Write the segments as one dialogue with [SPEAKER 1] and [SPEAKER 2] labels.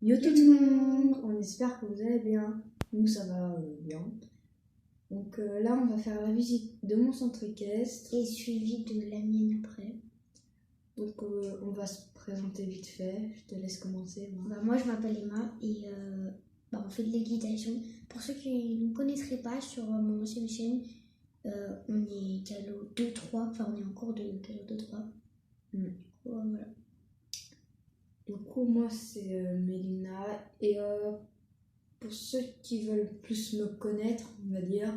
[SPEAKER 1] Yo tout le monde, on espère que vous allez bien. Nous ça va bien. Donc là on va faire la visite de mon centre équestre.
[SPEAKER 2] Et suivi de la mienne après.
[SPEAKER 1] Donc on va se présenter vite fait. Je te laisse commencer.
[SPEAKER 2] Moi je m'appelle Emma et on fait de l'équitation. Pour ceux qui ne me connaîtraient pas, sur mon ancienne chaîne, on est Calo 2-3, enfin on est en cours de Calo 2-3. Voilà.
[SPEAKER 1] Du coup moi c'est Mélina et pour ceux qui veulent plus me connaître, on va dire,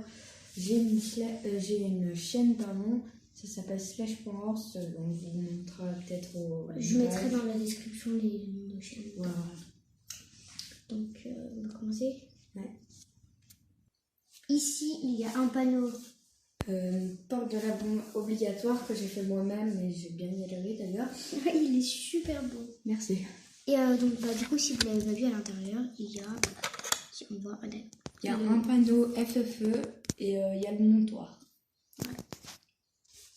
[SPEAKER 1] j'ai une chaîne pardon, ça s'appelle Slash.horse, on vous montrera peut-être au...
[SPEAKER 2] Je mettrai dans la description les noms de chaînes.
[SPEAKER 1] Voilà.
[SPEAKER 2] Donc on va commencer.
[SPEAKER 1] Ouais.
[SPEAKER 2] Ici il y a un panneau.
[SPEAKER 1] Porte de la bombe obligatoire que j'ai fait moi-même et j'ai bien galéré d'ailleurs.
[SPEAKER 2] Il est super beau.
[SPEAKER 1] Merci.
[SPEAKER 2] Et donc du coup si vous l'avez pas vu à l'intérieur, il y a, si on voit,
[SPEAKER 1] il y a un panneau FFE et il y a le montoir.
[SPEAKER 2] Voilà.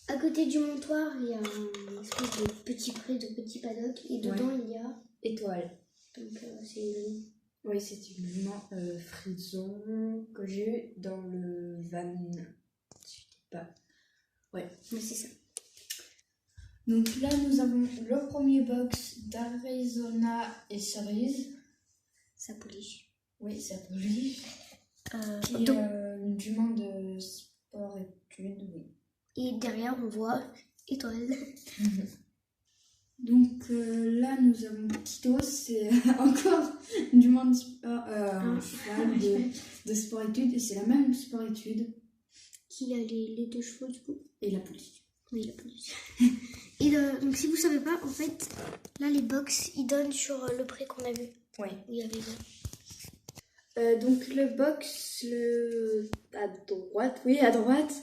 [SPEAKER 2] À côté du montoir, il y a un espèce de petit pré, de petit paddock et dedans il y a
[SPEAKER 1] étoile.
[SPEAKER 2] Donc c'est une...
[SPEAKER 1] Oui, c'est une jument frison que j'ai eu dans le van. Je sais pas. Ouais,
[SPEAKER 2] mais c'est ça.
[SPEAKER 1] Donc là, nous avons le premier box d'Arizona et Cerise.
[SPEAKER 2] Ça pouliche.
[SPEAKER 1] Oui, ça pouliche. Qui
[SPEAKER 2] donc...
[SPEAKER 1] est une jument de sport-études, oui.
[SPEAKER 2] Et derrière, on voit étoile.
[SPEAKER 1] Donc là, nous avons Tito, c'est encore une jument de sport, de sport-études, et c'est la même sport-étude.
[SPEAKER 2] Qui a les deux chevaux du coup.
[SPEAKER 1] Et la pouliche.
[SPEAKER 2] Oui, la pouliche. Et donc si vous savez pas, en fait, là les box, ils donnent sur le pré qu'on a vu.
[SPEAKER 1] Oui.
[SPEAKER 2] Il y avait
[SPEAKER 1] donc le box à droite, oui à droite,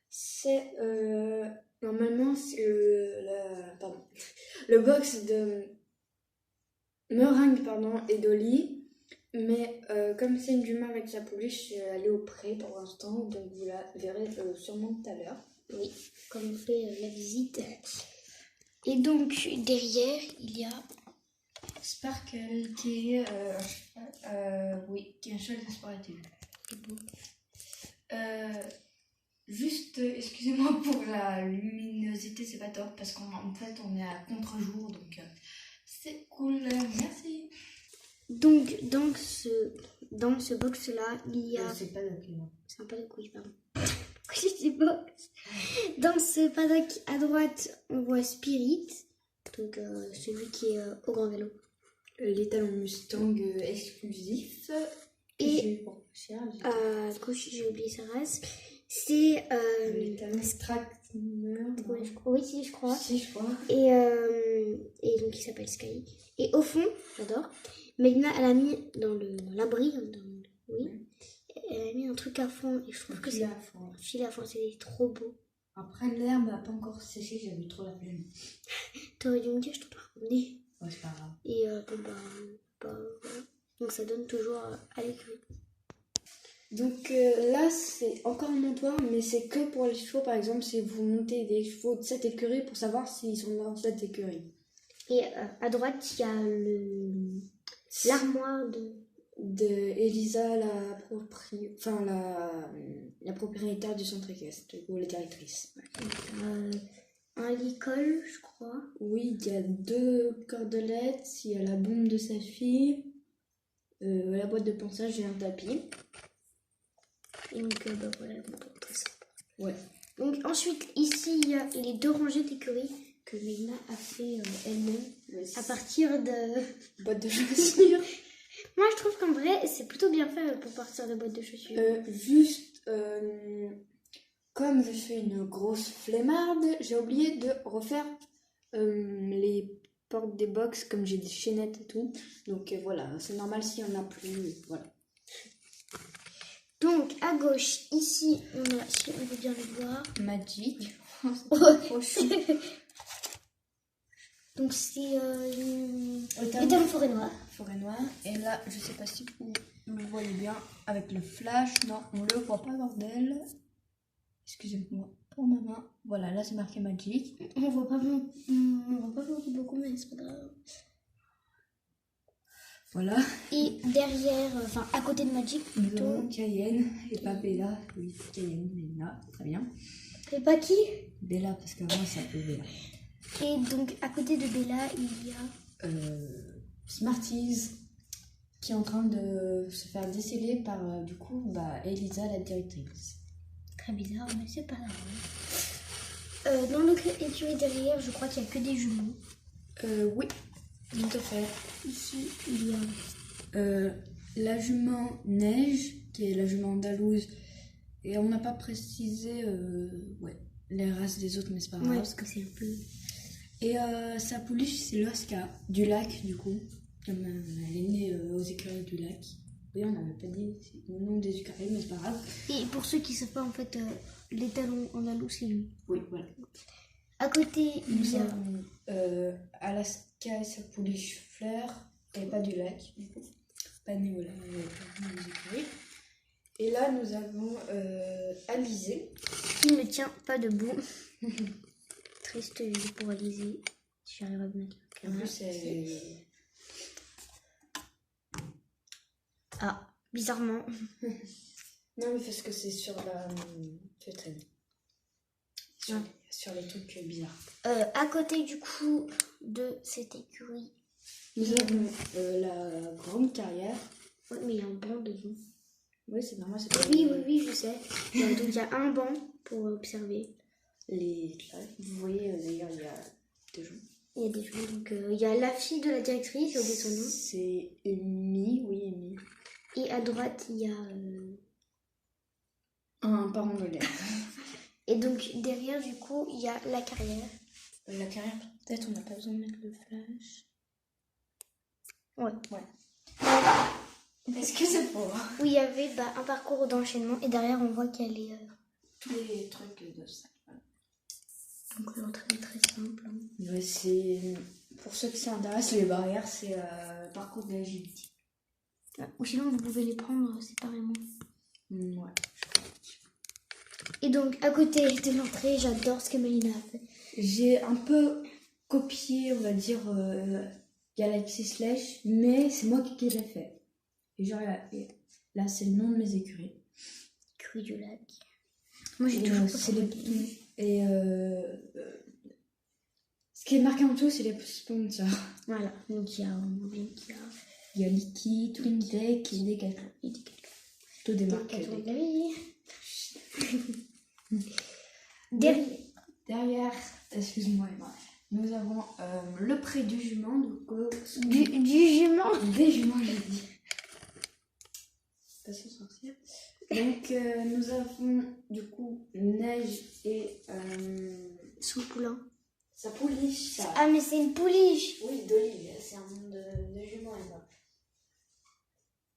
[SPEAKER 1] c'est normalement c'est le box de Meringue et d'Oli, mais comme c'est une jument avec sa pouliche, je suis allée au pré pour l'instant, donc vous la verrez sûrement tout à l'heure.
[SPEAKER 2] Oui, comme on fait la visite. Et donc derrière, il y a
[SPEAKER 1] Sparkle qui est qui est un cheval de sport-études. Juste, excusez-moi pour la luminosité, c'est pas top parce qu'en fait on est à contre-jour, donc c'est cool, merci.
[SPEAKER 2] Donc dans ce box là, il y a...
[SPEAKER 1] c'est pas d'accord.
[SPEAKER 2] C'est un paddock, oui, pardon. Pourquoi j'ai dit box? Dans ce paddock à droite, on voit Spirit, donc celui qui est au grand galop.
[SPEAKER 1] L'étalon Mustang exclusif.
[SPEAKER 2] Et à gauche, j'ai oublié sa race. C'est
[SPEAKER 1] l'étalon Stratner.
[SPEAKER 2] Oui, si, je crois.
[SPEAKER 1] Si, je crois.
[SPEAKER 2] Et donc il s'appelle Sky. Et au fond, j'adore, Magna, elle a mis dans l'abri, elle a mis un truc à fond et je trouve que c'est un filet à fond, c'est trop beau.
[SPEAKER 1] Après l'herbe n'a pas encore séché, j'avais trop la flemme.
[SPEAKER 2] T'aurais dû me dire, je t'en ai ramené.
[SPEAKER 1] Ouais, c'est pas grave.
[SPEAKER 2] Et voilà. Donc ça donne toujours à l'écurie.
[SPEAKER 1] Donc là c'est encore un montoir, mais c'est que pour les chevaux. Par exemple, si vous montez des chevaux de cette écurie pour savoir s'ils sont dans cette écurie. Et
[SPEAKER 2] à droite, il y a l'armoire
[SPEAKER 1] de Elisa, la propriétaire du centre équestre, ou la directrice.
[SPEAKER 2] Un licol, je crois.
[SPEAKER 1] Oui, il y a 2 cordelettes, il y a la bombe de sa fille, la boîte de ponçage et un tapis.
[SPEAKER 2] Et donc voilà, très simple.
[SPEAKER 1] Ouais.
[SPEAKER 2] Donc ensuite, ici, il y a les 2 rangées d'écuries que Mélina a fait elle-même à partir de
[SPEAKER 1] boîtes de chaussures.
[SPEAKER 2] Moi, je trouve qu'en vrai, c'est plutôt bien fait pour partir de boîtes de chaussures.
[SPEAKER 1] Comme je suis une grosse flemmarde, j'ai oublié de refaire les portes des box, comme j'ai des chaînettes et tout. Donc voilà, c'est normal s'il n'y en a plus. Voilà.
[SPEAKER 2] Donc à gauche, ici, on a, si on veut bien le voir,
[SPEAKER 1] Magic.
[SPEAKER 2] Trop chou. Donc c'est l'étalon forêt noire.
[SPEAKER 1] Forêt noire. Et là, je sais pas si vous le voyez bien avec le flash. Non, on le voit pas, bordel. Excusez-moi pour ma main. Voilà, là c'est marqué Magic.
[SPEAKER 2] On voit pas beaucoup, mais c'est pas grave.
[SPEAKER 1] Voilà.
[SPEAKER 2] Et derrière, enfin à côté de Magic
[SPEAKER 1] Nous
[SPEAKER 2] plutôt.
[SPEAKER 1] avons Cayenne et pas Bella. Oui, Cayenne, Bella, très bien.
[SPEAKER 2] Et pas qui?
[SPEAKER 1] Bella, parce qu'avant, ça s'appelait Bella.
[SPEAKER 2] Et donc à côté de Bella, il y a
[SPEAKER 1] Smarties, qui est en train de se faire déceler par, du coup, Elisa, la directrice.
[SPEAKER 2] très bizarre, mais c'est pas grave. Dans l'écurie derrière, je crois qu'il n'y a que des jumeaux.
[SPEAKER 1] Oui, tout à fait.
[SPEAKER 2] Ici, il y a
[SPEAKER 1] La jument Neige, qui est la jument andalouse, et on n'a pas précisé les races des autres, mais c'est pas grave.
[SPEAKER 2] ouais, parce que c'est un peu.
[SPEAKER 1] Et sa pouliche, c'est l'Oscar, du lac, du coup. Comme elle est née aux écuries du lac. Oui, on n'avait pas dit le nom des écuries, mais c'est pas grave.
[SPEAKER 2] Et pour ceux qui ne savent pas, en fait, les talons andalous, c'est lui.
[SPEAKER 1] Oui, voilà.
[SPEAKER 2] À côté,
[SPEAKER 1] Nous
[SPEAKER 2] il y a.
[SPEAKER 1] avons Alaska et sa pouliche Fleur, et pas du lac, du coup. Pas née au lac, aux écuries. Et là, nous avons Alizé.
[SPEAKER 2] Qui ne tient pas debout. Triste vie pour Alizé. Si j'arrive à me mettre la
[SPEAKER 1] En
[SPEAKER 2] caméra.
[SPEAKER 1] plus, elle...
[SPEAKER 2] Ah, bizarrement.
[SPEAKER 1] Non, mais parce que c'est sur la feutrine. Sur les trucs bizarres.
[SPEAKER 2] À côté du coup de cette écurie.
[SPEAKER 1] Nous avons la grande carrière.
[SPEAKER 2] Oui, mais il y a un banc devant.
[SPEAKER 1] Oui, c'est normal. C'est pas
[SPEAKER 2] Oui, je sais. Donc il y a un banc pour observer.
[SPEAKER 1] Là, vous voyez, d'ailleurs, il y a des gens.
[SPEAKER 2] Il y a des gens. Donc il y a la fille de la directrice, j'ai oublié son nom.
[SPEAKER 1] C'est Amy, oui, Amy.
[SPEAKER 2] Et à droite, il y a.
[SPEAKER 1] Un parent d'élève.
[SPEAKER 2] Et donc derrière, du coup, il y a la carrière.
[SPEAKER 1] La carrière, peut-être, on n'a pas besoin de mettre le flash.
[SPEAKER 2] Ouais.
[SPEAKER 1] Est-ce que c'est pour
[SPEAKER 2] Où il y avait un parcours d'enchaînement. Et derrière, on voit qu'elle est.
[SPEAKER 1] tous les trucs de ça?
[SPEAKER 2] Donc l'entrée est très simple.
[SPEAKER 1] Ouais, c'est... Pour ceux qui s'intéressent, les barrières, c'est parcours de l'agilité.
[SPEAKER 2] Ou sinon, vous pouvez les prendre séparément.
[SPEAKER 1] Ouais.
[SPEAKER 2] Et donc, à côté de l'entrée, j'adore ce que Mélina a fait.
[SPEAKER 1] J'ai un peu copié, on va dire, Galaxy Slash, mais c'est moi qui l'ai fait. Et genre, là, c'est le nom de mes écuries.
[SPEAKER 2] Écurie du lac. Moi, j'ai toujours pas
[SPEAKER 1] c'est les... Et ce qui est marqué en dessous, c'est les sponsors.
[SPEAKER 2] Voilà. Donc, il y a
[SPEAKER 1] Il y a Liquid, Twin Deck et Decathlon. Tout des marques. Derrière, excuse-moi Emma, nous avons le pré du jument. Donc,
[SPEAKER 2] du jument.
[SPEAKER 1] Des juments, j'ai dit. Pas sans sortir. Donc, nous avons du coup Neige et
[SPEAKER 2] Son poulain.
[SPEAKER 1] sa pouliche. Ça.
[SPEAKER 2] Ah, mais c'est une pouliche.
[SPEAKER 1] Oui, Dolly, c'est un nom de jument, Emma.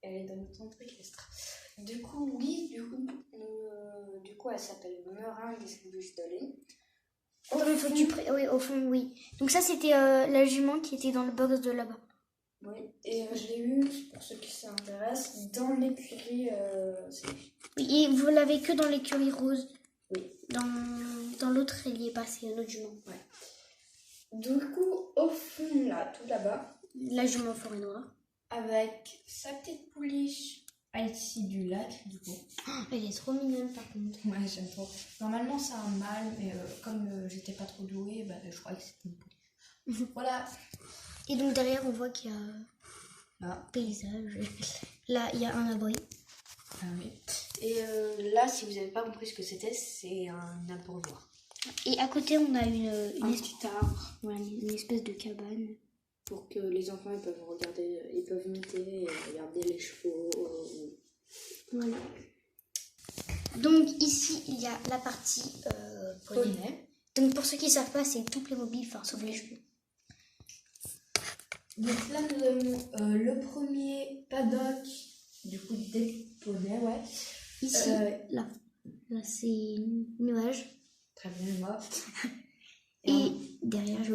[SPEAKER 1] Elle est dans ton équestre. Du coup, oui, du coup, elle s'appelle Meringue et c'est bouche Dolly.
[SPEAKER 2] Oui, au fond, oui. Donc ça, c'était la jument qui était dans le box de là-bas.
[SPEAKER 1] Oui, et je l'ai eu, pour ceux qui s'intéressent, dans l'écurie.
[SPEAKER 2] Oui, et vous l'avez que dans l'écurie rose.
[SPEAKER 1] Oui.
[SPEAKER 2] Dans l'autre, elle y est passée, un autre jument.
[SPEAKER 1] Ouais. Du coup, au fond, là, tout là-bas.
[SPEAKER 2] La jument forêt noire.
[SPEAKER 1] Avec sa petite pouliche ici du lac, du coup.
[SPEAKER 2] Oh, elle est trop mignonne, par contre.
[SPEAKER 1] Ouais, j'aime trop. Normalement, c'est un mâle, mais comme j'étais pas trop douée, je crois que c'était une pouliche. Voilà.
[SPEAKER 2] Et donc derrière, on voit qu'il y a un paysage. Là, il y a un abri.
[SPEAKER 1] Ah oui. Et là, si vous n'avez pas compris ce que c'était, c'est un abreuvoir.
[SPEAKER 2] Et à côté, on a
[SPEAKER 1] Un petit arbre.
[SPEAKER 2] Voilà, une espèce de cabane.
[SPEAKER 1] Pour que les enfants ils peuvent regarder, ils peuvent monter et regarder les chevaux.
[SPEAKER 2] Voilà. Donc ici, il y a la partie poney. Donc pour ceux qui ne savent pas, c'est tout Playmobil, enfin sauf les chevaux.
[SPEAKER 1] Donc là, nous avons le premier paddock, du coup, des poneys, ouais.
[SPEAKER 2] Ici, là c'est nuage.
[SPEAKER 1] Très bien, moi.
[SPEAKER 2] Et derrière, je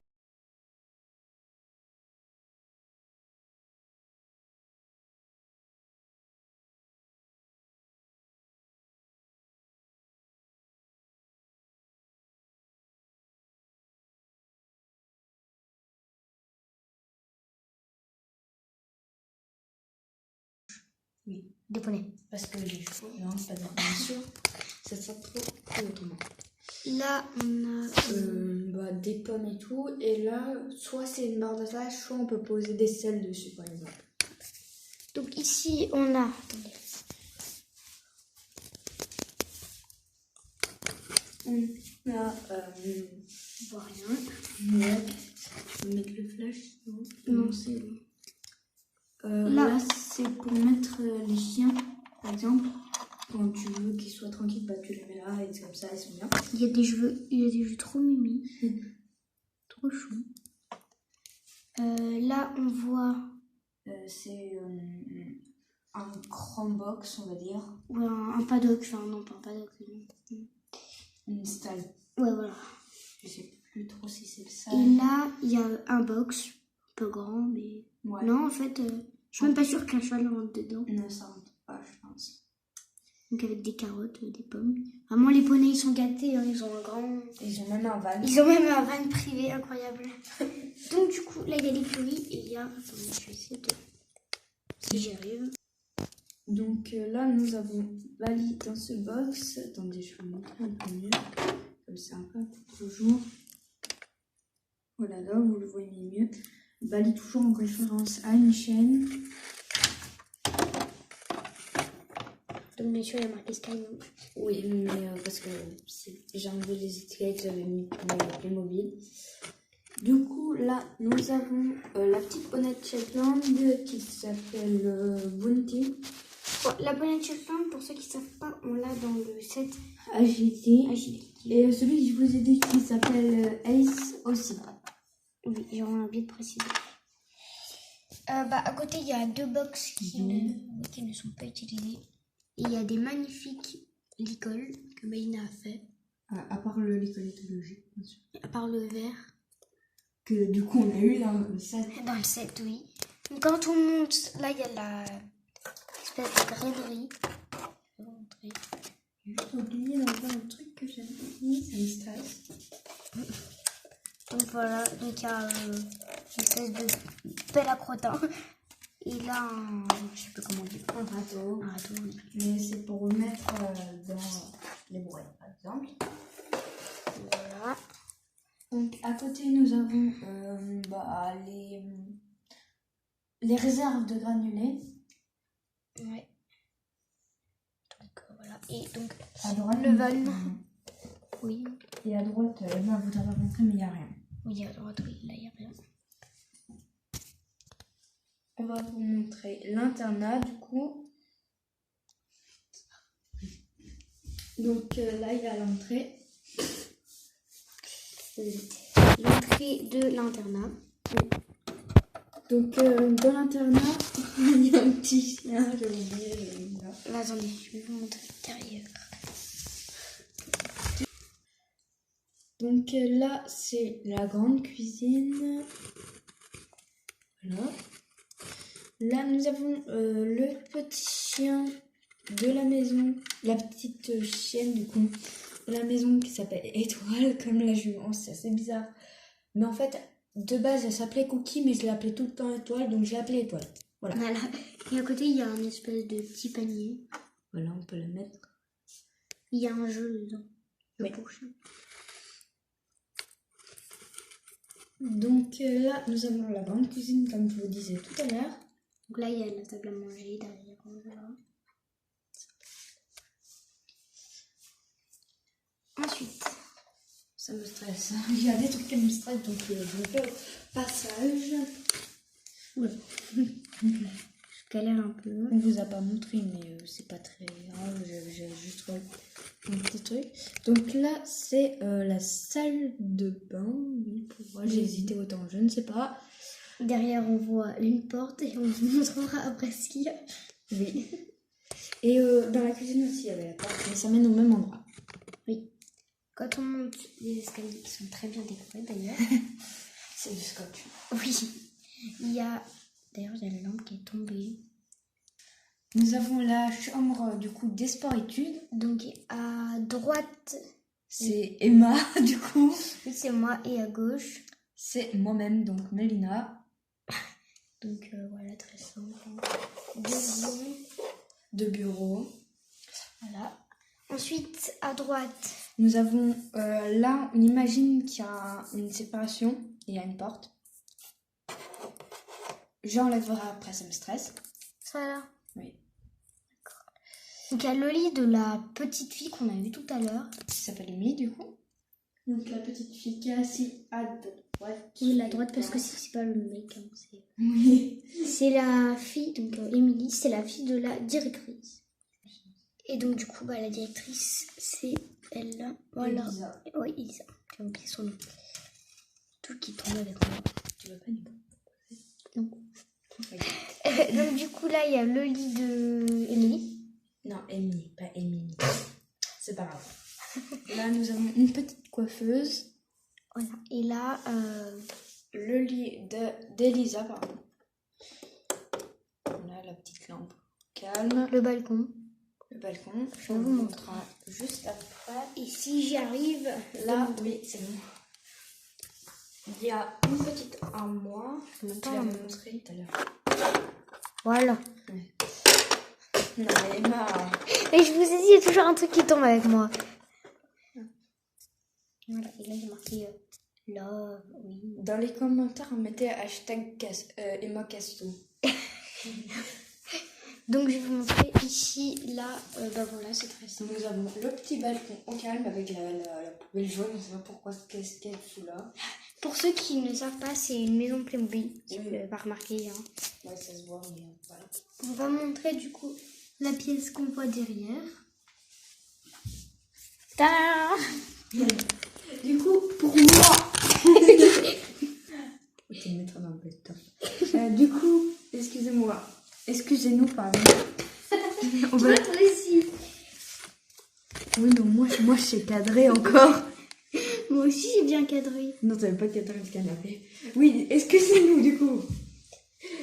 [SPEAKER 1] Oui.
[SPEAKER 2] Des poneys.
[SPEAKER 1] Parce que les chevaux, non, pas bien sûr. Ça sort trop autrement.
[SPEAKER 2] Là, on a...
[SPEAKER 1] Des pommes et tout. Et là, soit c'est une barre d'attache, soit on peut poser des selles dessus, par exemple.
[SPEAKER 2] Donc ici, on a... Attendez.
[SPEAKER 1] On a...
[SPEAKER 2] Je vois rien.
[SPEAKER 1] Ouais. Je vais mettre le flash.
[SPEAKER 2] Non, c'est bon.
[SPEAKER 1] Là, c'est pour mettre les chiens, par exemple. Quand tu veux qu'ils soient tranquilles, bah, tu les mets là et c'est comme ça, ils sont bien.
[SPEAKER 2] Il y a des jeux trop mimi. Trop chou. Là, on voit...
[SPEAKER 1] C'est un grand box, on va dire.
[SPEAKER 2] Ouais, un paddock. Enfin, non, pas un paddock. Non.
[SPEAKER 1] Une stalle.
[SPEAKER 2] Ouais, voilà.
[SPEAKER 1] Je sais plus trop si c'est ça.
[SPEAKER 2] Et là, il y a un box. Un peu grand, mais...
[SPEAKER 1] Ouais.
[SPEAKER 2] Non, en fait, je suis même pas sûre qu'un cheval rentre dedans.
[SPEAKER 1] Non, ça rentre pas, je pense.
[SPEAKER 2] Donc avec des carottes, des pommes. Vraiment, les poneys, ils sont gâtés. Hein, ils ont un grand...
[SPEAKER 1] Ils ont même un van.
[SPEAKER 2] Ils ont même un van privé incroyable. Donc du coup, là, il y a l'écurie et il y a... Attendez, je vais essayer de... Si j'y arrive.
[SPEAKER 1] Donc là, nous avons Bali dans ce box. Attendez, je vais vous montrer un peu mieux. Comme c'est un peu toujours. Voilà, là, vous le voyez mieux. Bali toujours en référence à une chaîne.
[SPEAKER 2] Donc bien sûr, il y a marqué Sky.
[SPEAKER 1] Oui, mais parce que j'ai enlevé les étiquettes, j'avais mis pour Playmobil. Du coup, là, nous avons la petite bonnette Shetland qui s'appelle Bounty.
[SPEAKER 2] Bon, la bonnette Shetland, pour ceux qui ne savent pas, on l'a dans le set
[SPEAKER 1] Agility.
[SPEAKER 2] Agility.
[SPEAKER 1] Et celui que je vous ai dit qui s'appelle Ace aussi.
[SPEAKER 2] Oui, j'aurais envie de préciser. À côté, il y a deux box qui ne sont pas utilisées. Et il y a des magnifiques licoles que Maïna a fait.
[SPEAKER 1] À part le licol éthologique, bien sûr.
[SPEAKER 2] À part le vert.
[SPEAKER 1] Que du coup, on a eu dans le set.
[SPEAKER 2] Dans le set, oui. Donc, quand on monte, là, il y a la espèce de grainerie. Je vais vous montrer.
[SPEAKER 1] J'ai juste oublié d'enlever un truc que j'avais mis, ça me stresse.
[SPEAKER 2] Donc voilà, donc il y a une espèce de pelle à crottin. Et là, je sais plus comment on dit.
[SPEAKER 1] Un râteau.
[SPEAKER 2] Un râteau, oui.
[SPEAKER 1] Mais c'est pour remettre dans les brouettes, par exemple.
[SPEAKER 2] Voilà.
[SPEAKER 1] Donc à côté, nous avons les réserves de granulés.
[SPEAKER 2] Ouais. Donc voilà. Et donc,
[SPEAKER 1] À droite,
[SPEAKER 2] le van. Oui.
[SPEAKER 1] Et à droite, Emma vous avez montré, mais il n'y a rien.
[SPEAKER 2] Oui, à droite, oui, là, il n'y a rien.
[SPEAKER 1] On va vous montrer l'internat, du coup. Donc là, il y a l'entrée.
[SPEAKER 2] L'entrée de l'internat.
[SPEAKER 1] Donc dans l'internat, il y a un petit chien, j'ai oublié.
[SPEAKER 2] Là, attendez, je vais vous montrer l'intérieur.
[SPEAKER 1] Donc là, c'est la grande cuisine. Voilà. Là, nous avons le petit chien de la maison, la petite chienne du coup de la maison qui s'appelle Étoile, comme la jument. C'est assez bizarre. Mais en fait, de base, elle s'appelait Cookie, mais je l'appelais tout le temps Étoile, donc je l'ai appelée Étoile. Voilà.
[SPEAKER 2] Et à côté, il y a un espèce de petit panier.
[SPEAKER 1] Voilà, on peut la mettre.
[SPEAKER 2] Il y a un jeu dedans.
[SPEAKER 1] Oui.
[SPEAKER 2] Pour chien.
[SPEAKER 1] Donc là, nous avons la grande cuisine, comme je vous disais tout à l'heure.
[SPEAKER 2] Donc là, il y a la table à manger derrière. Voilà. Ensuite,
[SPEAKER 1] Ça me stresse. Il y a des trucs qui me stressent, donc je fais au passage.
[SPEAKER 2] ouais. Je galère un peu.
[SPEAKER 1] On vous a pas montré, mais c'est pas très grave. J'ai juste un petit truc. Donc là, c'est la salle de bain. Oui, pourquoi j'ai hésité autant, je ne sais pas.
[SPEAKER 2] Derrière, on voit une porte et on vous montrera après ce qu'il y a.
[SPEAKER 1] Oui. Et dans la cuisine aussi, il y avait la porte, mais ça mène au même endroit.
[SPEAKER 2] Oui. Quand on monte les escaliers qui sont très bien décorés d'ailleurs.
[SPEAKER 1] C'est du scotch.
[SPEAKER 2] Oui. Il y a... D'ailleurs, il y a la lampe qui est tombée.
[SPEAKER 1] Nous avons la chambre du coup des sports-études.
[SPEAKER 2] Donc à droite,
[SPEAKER 1] C'est Emma du coup.
[SPEAKER 2] c'est moi et à gauche.
[SPEAKER 1] C'est moi-même, donc Mélina.
[SPEAKER 2] Donc voilà, très simple. Deux lits.
[SPEAKER 1] de bureau.
[SPEAKER 2] Voilà. Ensuite, à droite,
[SPEAKER 1] Nous avons là, on imagine qu'il y a une séparation, il y a une porte. J'enlèverai après, ça me stresse.
[SPEAKER 2] ça là.
[SPEAKER 1] Oui.
[SPEAKER 2] Donc il y a le lit de la petite fille qu'on a vu tout à l'heure.
[SPEAKER 1] Qui s'appelle Amy, du coup. Donc la petite fille qui est assise à droite.
[SPEAKER 2] Oui, la droite, parce que c'est pas le mec. Hein,
[SPEAKER 1] Oui.
[SPEAKER 2] c'est la fille, donc Émilie, c'est la fille de la directrice. Et donc du coup, la directrice, c'est elle. Voilà.
[SPEAKER 1] Elisa.
[SPEAKER 2] Oui, Elisa. J'ai oublié son nom. Tout qui tombe avec moi.
[SPEAKER 1] Tu veux pas nous
[SPEAKER 2] Non. Donc du coup, là, il y a le lit de Émilie.
[SPEAKER 1] Non, Amy, pas Émilie. C'est pas grave. Là, nous avons une petite coiffeuse.
[SPEAKER 2] Voilà. Et là,
[SPEAKER 1] Le lit d'Elisa, pardon. On a la petite lampe calme.
[SPEAKER 2] le balcon.
[SPEAKER 1] Le balcon.
[SPEAKER 2] Je vous
[SPEAKER 1] montre juste après.
[SPEAKER 2] Et si j'y arrive,
[SPEAKER 1] Là, oui, c'est bon. Il y a une petite armoire. Tu l'avais montré tout à l'heure.
[SPEAKER 2] voilà.
[SPEAKER 1] Ouais. Non, mais Emma.
[SPEAKER 2] Et je vous ai dit, il y a toujours un truc qui tombe avec moi. Voilà. Et là, j'ai marqué love, oui.
[SPEAKER 1] Dans les commentaires, on mettait hashtag Emma Casto.
[SPEAKER 2] Donc, je vais vous montrer ici, là, voilà, c'est très simple.
[SPEAKER 1] Nous avons le petit balcon au calme avec la poubelle jaune. On ne sait pas pourquoi qu'est-ce qu'elle fout là.
[SPEAKER 2] Pour ceux qui ne savent pas, c'est une maison Playmobil.
[SPEAKER 1] Oui.
[SPEAKER 2] Vous n'avez pas remarqué. Hein.
[SPEAKER 1] Ouais, ça se voit, mais voilà.
[SPEAKER 2] On va montrer du coup la pièce qu'on voit derrière. Tadam!
[SPEAKER 1] Du coup, pour moi... Ok, mettre dans le temps. Du coup, excusez-moi. Excusez-nous, pardon. On va...
[SPEAKER 2] Toi aussi.
[SPEAKER 1] Oui, mais moi, je sais cadrer encore.
[SPEAKER 2] Moi aussi, j'ai bien cadré.
[SPEAKER 1] Non, t'avais pas cadré le canapé. Oui, excusez-nous, du coup.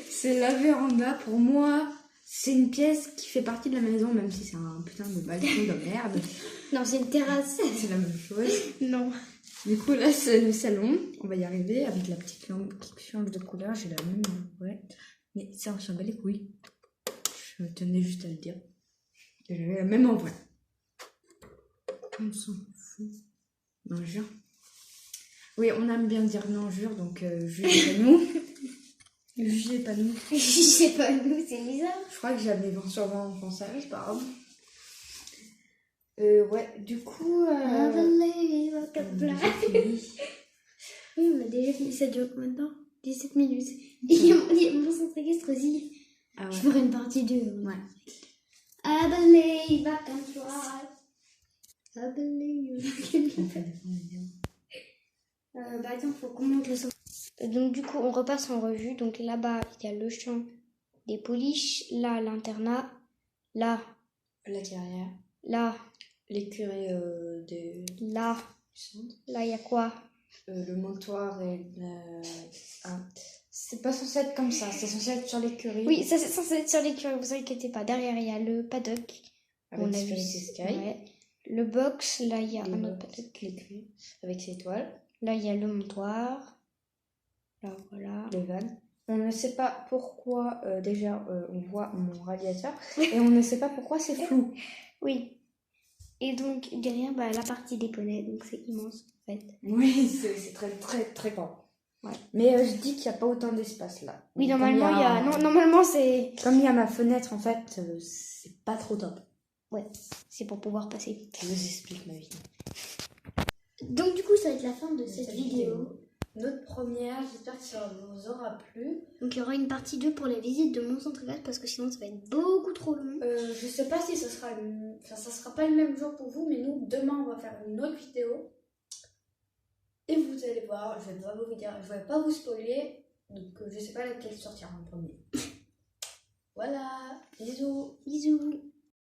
[SPEAKER 1] C'est la véranda, pour moi... C'est une pièce qui fait partie de la maison, même si c'est un putain de balcon de merde.
[SPEAKER 2] Non, c'est une terrasse.
[SPEAKER 1] C'est la même chose.
[SPEAKER 2] Non.
[SPEAKER 1] Du coup, là, c'est le salon. On va y arriver avec la petite lampe qui change de couleur. J'ai la même, ouais. Mais ça, on s'en bat les couilles. Je tenais juste à le dire. J'ai la même en vrai. On s'en fout. Non, jure. Oui, on aime bien dire non, jure, donc jugez pas nous. Jugez pas nous.
[SPEAKER 2] Je sais pas, nous, c'est Lisa.
[SPEAKER 1] Je crois que j'avais 20 sur 20 en français, c'est pas grave. Ouais, du coup...
[SPEAKER 2] I believe I can fly.
[SPEAKER 1] j'ai fini.
[SPEAKER 2] Oui, on a déjà fini. Ça dure combien de temps? 17 minutes. Et il y a mon centre équestre aussi.
[SPEAKER 1] Ah ouais.
[SPEAKER 2] Je ferai une partie 2.
[SPEAKER 1] Ouais.
[SPEAKER 2] I believe I can fly. I believe I can fly. Attends, faut qu'on monte le son. Donc du coup, on repasse en revue. Donc là-bas, il y a le champ des pouliches. Là, l'internat. Là,
[SPEAKER 1] La carrière.
[SPEAKER 2] là,
[SPEAKER 1] L'écurie du
[SPEAKER 2] là.
[SPEAKER 1] centre.
[SPEAKER 2] Là, il y a quoi?
[SPEAKER 1] Le montoir et ah. C'est pas censé être comme ça, c'est censé être sur l'écurie.
[SPEAKER 2] Oui, ça c'est censé être sur l'écurie, vous inquiétez pas. Derrière, il y a le paddock.
[SPEAKER 1] Avec
[SPEAKER 2] On a
[SPEAKER 1] Spirit
[SPEAKER 2] vu.
[SPEAKER 1] Sky.
[SPEAKER 2] Ouais. Le box, là, il y a
[SPEAKER 1] Les
[SPEAKER 2] un autre
[SPEAKER 1] box,
[SPEAKER 2] paddock.
[SPEAKER 1] l'écurie. Avec ses étoiles.
[SPEAKER 2] Là, il y a le montoir. Là, voilà.
[SPEAKER 1] Les vannes. On ne sait pas pourquoi, déjà, on voit mon radiateur. Et on ne sait pas pourquoi c'est flou.
[SPEAKER 2] Oui. Et donc, derrière, la partie des poneys, donc c'est immense, en fait.
[SPEAKER 1] Oui, c'est très, très, très grand.
[SPEAKER 2] Ouais.
[SPEAKER 1] Mais je dis qu'il n'y a pas autant d'espace là.
[SPEAKER 2] Oui,
[SPEAKER 1] Comme
[SPEAKER 2] normalement, il y a... Non, normalement, c'est...
[SPEAKER 1] Comme il y a ma fenêtre, en fait, c'est pas trop top.
[SPEAKER 2] Ouais, c'est pour pouvoir passer.
[SPEAKER 1] Je vous explique ma vie.
[SPEAKER 2] Donc, du coup, ça va être la fin de cette vidéo.
[SPEAKER 1] Notre première, j'espère que ça vous aura plu.
[SPEAKER 2] Donc, il y aura une partie 2 pour la visite de mon centre équestre, parce que sinon, ça va être beaucoup trop long.
[SPEAKER 1] Je sais pas si ça sera pas le même jour pour vous, mais nous, demain, on va faire une autre vidéo. Et vous allez voir, je vais pas vous spoiler, donc je sais pas laquelle sortira en premier. Voilà, bisous.
[SPEAKER 2] Bisous.